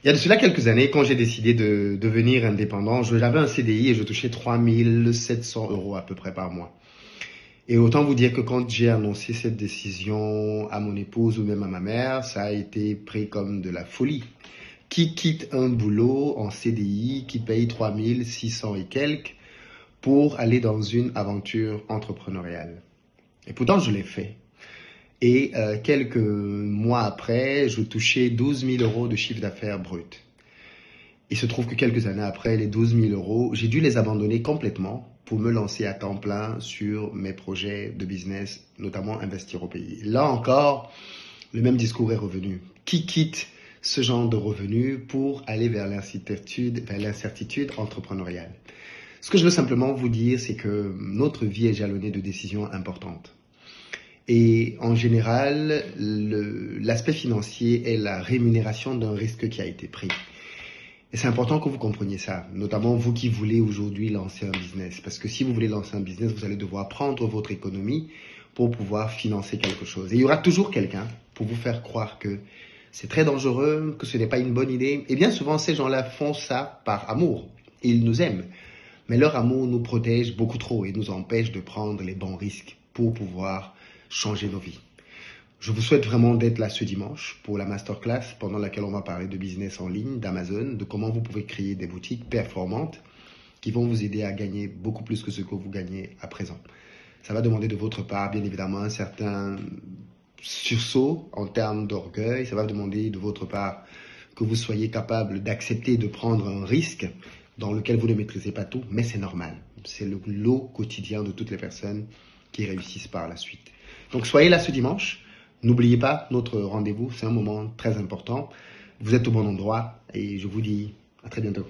Il y a de cela quelques années, quand j'ai décidé de devenir indépendant, j'avais un CDI et je touchais 3700 euros à peu près par mois. Et autant vous dire que quand j'ai annoncé cette décision à mon épouse ou même à ma mère, ça a été pris comme de la folie. Qui quitte un boulot en CDI qui paye 3600 et quelques pour aller dans une aventure entrepreneuriale? Et pourtant, je l'ai fait. Et quelques mois après, je touchais 12 000 euros de chiffre d'affaires brut. Il se trouve que quelques années après, les 12 000 euros, j'ai dû les abandonner complètement pour me lancer à temps plein sur mes projets de business, notamment investir au pays. Là encore, le même discours est revenu. Qui quitte ce genre de revenus pour aller vers l'incertitude entrepreneuriale? Ce que je veux simplement vous dire, c'est que notre vie est jalonnée de décisions importantes. Et en général, l'aspect financier est la rémunération d'un risque qui a été pris. Et c'est important que vous compreniez ça, notamment vous qui voulez aujourd'hui lancer un business. Parce que si vous voulez lancer un business, vous allez devoir prendre votre économie pour pouvoir financer quelque chose. Et il y aura toujours quelqu'un pour vous faire croire que c'est très dangereux, que ce n'est pas une bonne idée. Et bien souvent, ces gens-là font ça par amour. Ils nous aiment. Mais leur amour nous protège beaucoup trop et nous empêche de prendre les bons risques pour pouvoir changer nos vies. Je vous souhaite vraiment d'être là ce dimanche pour la masterclass pendant laquelle on va parler de business en ligne, d'Amazon, de comment vous pouvez créer des boutiques performantes qui vont vous aider à gagner beaucoup plus que ce que vous gagnez à présent. Ça va demander de votre part, bien évidemment, un certain sursaut en termes d'orgueil. Ça va demander de votre part que vous soyez capable d'accepter de prendre un risque dans lequel vous ne maîtrisez pas tout, mais c'est normal. C'est le lot quotidien de toutes les personnes qui réussissent par la suite. Donc soyez là ce dimanche. N'oubliez pas notre rendez-vous, c'est un moment très important. Vous êtes au bon endroit et je vous dis à très bientôt.